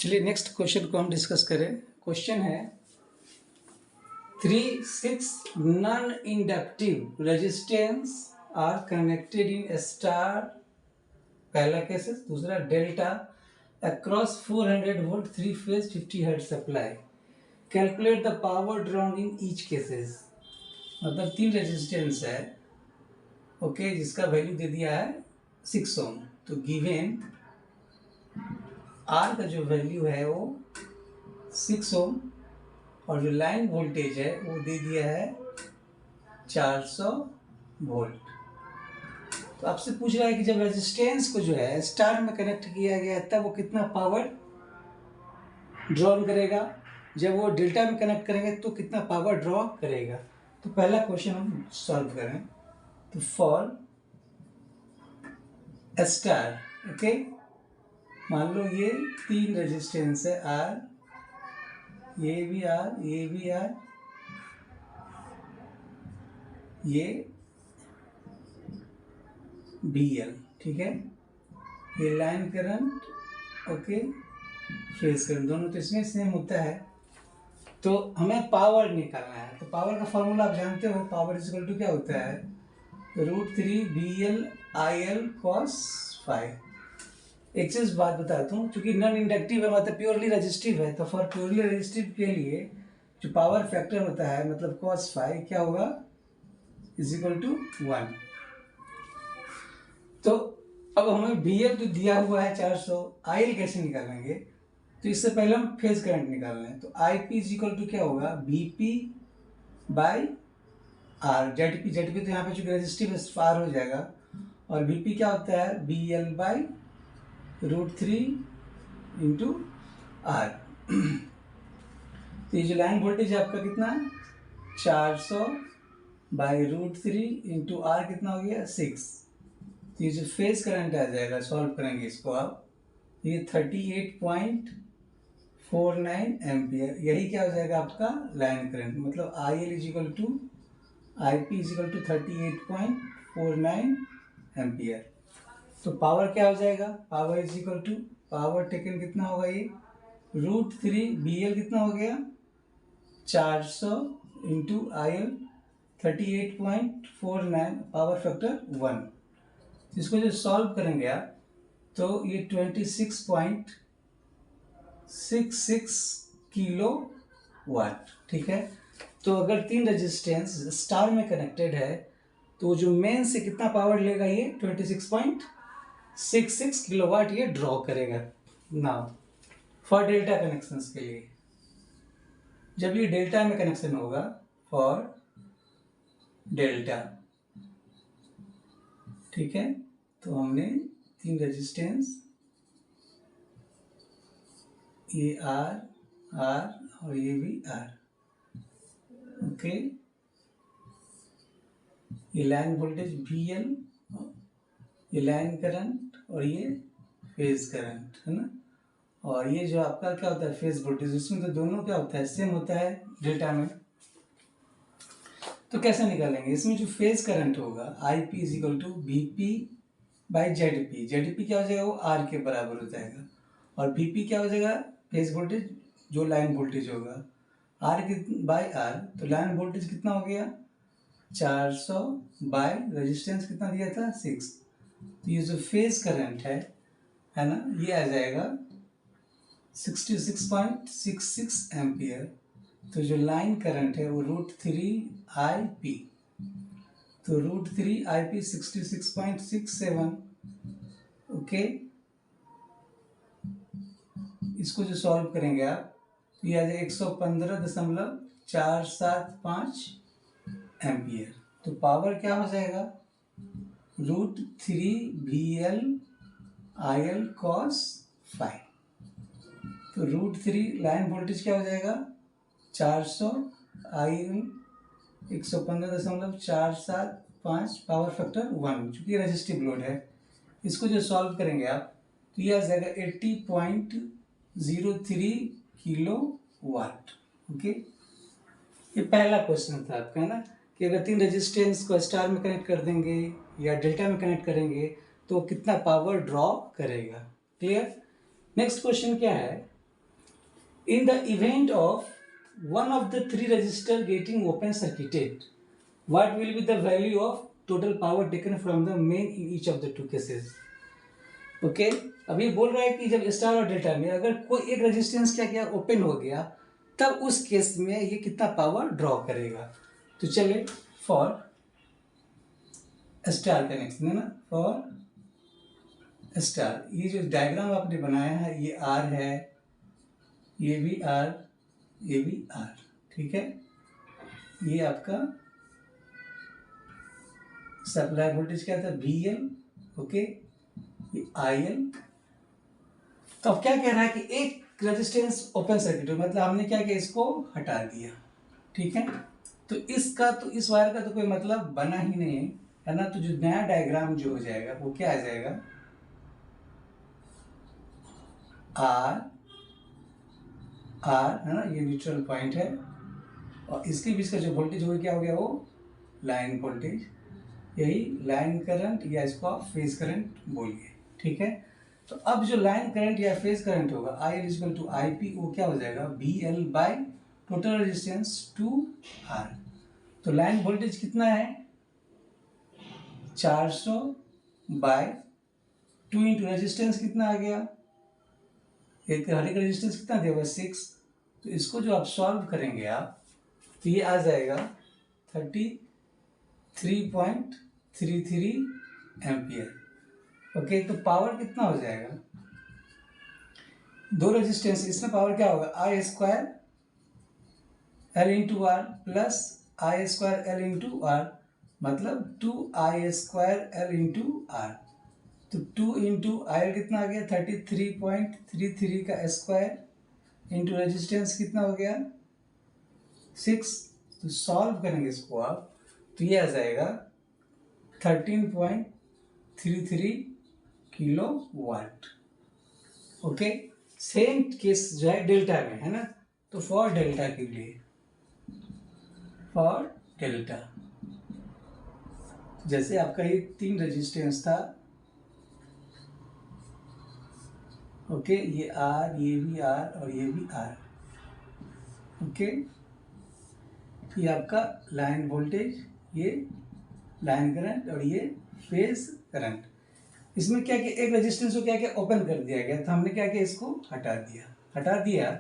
चलिए next question को हम डिस्कस करें। क्वेश्चन है 3-6 non inductive resistance R connected in star, पहला केसेस, दूसरा delta across 400 volt 3 phase 50 hertz supply. Calculate the power drawn in each cases. मतलब 3 resistance है, ओके, जिसका वैल्यू दे दिया है 6 ओम। तो गिवन आर का जो वैल्यू है वो 6 ओम और जो लाइन वोल्टेज है वो दे दिया है 400 वोल्ट। तो आपसे पूछ रहा है कि जब रेजिस्टेंस को जो है स्टार में कनेक्ट किया गया है तब वो कितना पावर ड्रॉ करेगा, जब वो डेल्टा में कनेक्ट करेंगे तो कितना पावर ड्रॉ करेगा। तो पहला क्वेश्चन हम सॉल्व करें। तो फॉर स्टार, ओके, मान लो ये 3 रेजिस्टेंस है, आर, ये भी आर, ये भी आर, ये बी एल, ठीक है। ये line current, okay, phase current, दोनों तो इसमें सेम होता है। तो हमें पावर निकालना है। तो पावर का फॉर्मूला आप जानते हो, पावर इज इक्वल टू क्या होता है, √3 BL IL cos phi। एक चीज बात बताता हूँ, क्योंकि नॉन इंडक्टिव है मतलब प्योरली रेजिस्टिव है, तो फॉर प्योरली रेजिस्टिव के लिए जो पावर फैक्टर होता है मतलब cos phi क्या होगा, इज इक्वल टू 1। तो अब हमें BL जो दिया हुआ है 400, IL कैसे निकालेंगे। तो इससे पहले हम फेज करंट निकाल लें। तो IP इज इक्वल टू क्या होगा, BP बाई आर, जेडपी तो यहाँ पे चूंकि रेजिस्टिव फार हो जाएगा, और बीपी क्या होता है, BL बाई √3 इंटू आर। तो ये जो लाइन वोल्टेज है आपका कितना, 400 बाई √3 इंटू आर कितना हो गया 6। तो ये जो फेज करंट आ जाएगा, सॉल्व करेंगे इसको आप, ये 38.49 एम्पियर, यही क्या हो जाएगा आपका लाइन करंट। मतलब IL is equal to IP is equal to 38.49 ampere. तो पावर क्या हो जाएगा, power is equal to, power taken कितना होगा, ये √3 BL कितना हो गया 400 इंटू IL 38.49, पावर फैक्टर 1। इसको जो सॉल्व करेंगे आप तो ये 26.66 किलो वाट, ठीक है। तो अगर 3 रेजिस्टेंस स्टार में कनेक्टेड है तो जो मेन से कितना पावर लेगा, ये 26.66 किलोवाट ये ड्रॉ करेगा। नाउ फॉर डेल्टा कनेक्शंस के लिए, जब ये डेल्टा में कनेक्शन होगा, फॉर डेल्टा, ठीक है, तो हमने 3 रेजिस्टेंस, ये आर और ये भी आर, ओके, ये लाइन वोल्टेज VL, ये लाइन करंट और ये फेज करंट है ना। और ये जो आपका क्या होता है फेज वोल्टेज, इसमें तो दोनों क्या होता है सेम होता है डेल्टा में। तो कैसे निकालेंगे, इसमें जो फेज करंट होगा IP is equal to BP by ZP। ZP क्या हो जाएगा, वो R के बराबर हो जाएगा, और BP क्या हो जाएगा, फेज वोल्टेज जो लाइन वोल्टेज होगा, R बाई R। तो लाइन वोल्टेज कितना हो गया 400 बाई रेजिस्टेंस कितना दिया था 6। तो ये जो फेज करंट है ना, ये आ जाएगा 66.66 एम्पियर। तो जो लाइन करंट है वो √3 IP, तो √3 IP 66.67, ओके। इसको जो सॉल्व करेंगे आप तो ये आ जाएगा 115.475 एम्पियर। तो पावर क्या हो जाएगा, √3 BL IL cos phi। तो √3 लाइन वोल्टेज क्या हो जाएगा 400, IL 115.475, पावर फैक्टर 1, चूंकि रेजिस्टिव लोड है। इसको जो सॉल्व करेंगे आप तो ये आ जाएगा 80.03 किलो वाट, ओके। ये पहला क्वेश्चन था आपका ना, कि अगर 3 रेजिस्टेंस को स्टार में कनेक्ट कर देंगे या डेल्टा में कनेक्ट करेंगे तो कितना पावर ड्रॉ करेगा। क्लियर। नेक्स्ट क्वेश्चन क्या है, In the event of one of the three resistor getting open circuited, what will be the value of total power taken from the main in each of the two cases? Okay अब ये बोल रहा है कि जब star और delta में अगर कोई एक रेजिस्टेंस क्या किया ओपन हो गया, तब उस केस में ये कितना पावर ड्रॉ करेगा। तो चले फॉर स्टार कनेक्शन है ना, फॉर स्टार, ये जो डायग्राम आपने बनाया है ये आर है, ये भी आर, ये भी आर, ठीक है। ये आपका सप्लाई वोल्टेज क्या था, वी एल, ओके, ये आई एल। तो अब क्या कह रहा है कि एक रेजिस्टेंस ओपन सर्किट हो, मतलब हमने क्या किया, इसको हटा दिया, ठीक है। तो इसका तो इस वायर का तो कोई मतलब बना ही नहीं है ना। तो जो नया डायग्राम जो हो जाएगा वो क्या आ जाएगा, आर आर है ना, ये न्यूट्रल पॉइंट है, और इसके बीच का जो वोल्टेज वो क्या हो गया, वो लाइन वोल्टेज, यही लाइन करंट या इसको आप फेज करंट बोलिए, ठीक है। तो अब जो लाइन करंट या फेज करंट होगा, I L equal to I P, वो क्या हो जाएगा, B L by total resistance two R. तो लाइन वोल्टेज कितना है, 400 बाय 2 इंटू रेजिस्टेंस कितना आ गया, एक हर एक रेजिस्टेंस कितना दिया हुआ, 6। तो इसको जो आप सॉल्व करेंगे आप, तो ये आ जाएगा 33.33 एम्पियर, ओके। तो पावर कितना हो जाएगा, दो रेजिस्टेंस, इसमें पावर क्या होगा, I square L into R plus I square L into R, मतलब 2 I square L into R. तो 2 इंटू आई एल कितना आ गया, 33.33 का स्क्वायर इंटू रेजिस्टेंस कितना हो गया, 6। तो सॉल्व करेंगे इसको आप, तो ये आ जाएगा 13.33 kilo watt, okay. Same case जो है डेल्टा में है ना। तो फॉर डेल्टा के लिए, फॉर डेल्टा, जैसे आपका ये 3 रेजिस्टेंस था, ओके, ये आर, ये भी आर और ये भी आर, ओके। ये आपका लाइन वोल्टेज, ये लाइन करंट और ये फेज करंट। इसमें क्या किया, एक रेजिस्टेंस को क्या किया, ओपन कर दिया गया, तो हमने क्या किया, इसको हटा दिया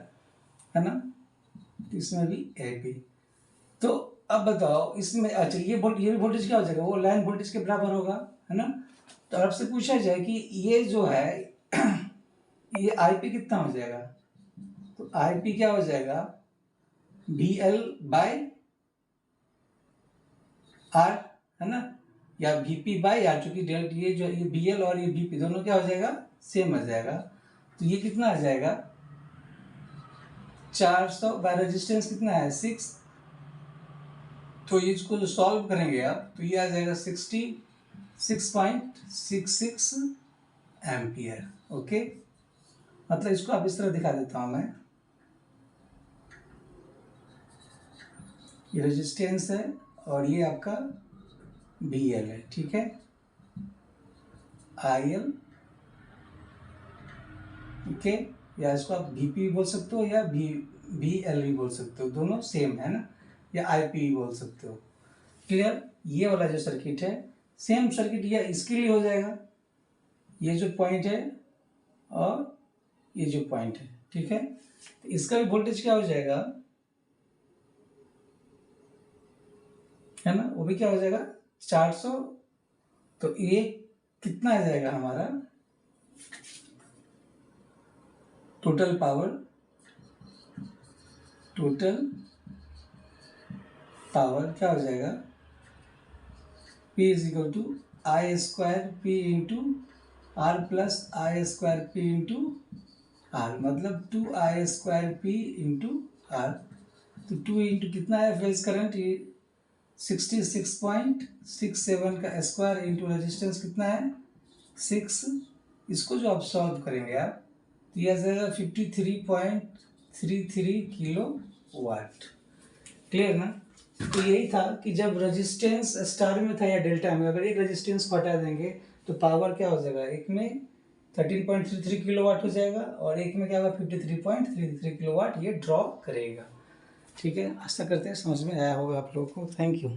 है ना। इसमें भी ए बी। तो अब बताओ इसमें, अच्छा ये वोल्टेज क्या हो जाएगा, वो लाइन वोल्टेज के बराबर होगा, है ना। तो आपसे पूछा जाए कि ये जो है ये आई पी कितना हो जाएगा, तो आई पी क्या हो जाएगा, बी एल बाय आर, है ना, या वी पी बाई आर, चूंकि ये जो ये बी एल और ये वी पी दोनों क्या हो जाएगा, सेम आ जाएगा। तो ये कितना आ जाएगा, 400 बाय रेजिस्टेंस कितना है, 6। तो ये इसको जो सॉल्व करेंगे आप, तो ये आ जाएगा 66.66 एम्पियर, ओके। मतलब इसको आप इस तरह दिखा देता हूं मैं, ये रेजिस्टेंस है और ये आपका बी एल है, ठीक है, आई एल, ओके, या इसको आप वी पी बोल सकते हो या बी एल भी बोल सकते हो, दोनों सेम है ना, या आई पी भी बोल सकते हो, क्लियर। ये वाला जो सर्किट है सेम सर्किट या इसके लिए हो जाएगा, ये जो पॉइंट है और ये जो पॉइंट है, ठीक है। तो इसका भी वोल्टेज क्या हो जाएगा, है ना, वो भी क्या हो जाएगा, 400। तो ये कितना आ जाएगा हमारा, टोटल पावर क्या हो जाएगा, P is equal to I square P into R plus I square P into R, मतलब 2 I square P into R. तो 2 इंटू कितना है फेज करंट, ये 66.67 का स्क्वायर इंटू रेजिस्टेंस कितना है, 6। इसको जो आप सॉल्व करेंगे आप, तो यह आ जाएगा 53.33 किलो वाट, क्लियर ना। तो यही था कि जब रेजिस्टेंस स्टार में था या डेल्टा में, अगर एक रेजिस्टेंस को हटा देंगे तो पावर क्या हो जाएगा, एक में 13.33 किलोवाट हो जाएगा, और एक में क्या होगा 53.33 किलोवाट ये ड्रॉ करेगा। ठीक है, आशा करते हैं समझ में आया होगा आप लोगों को। Thank you.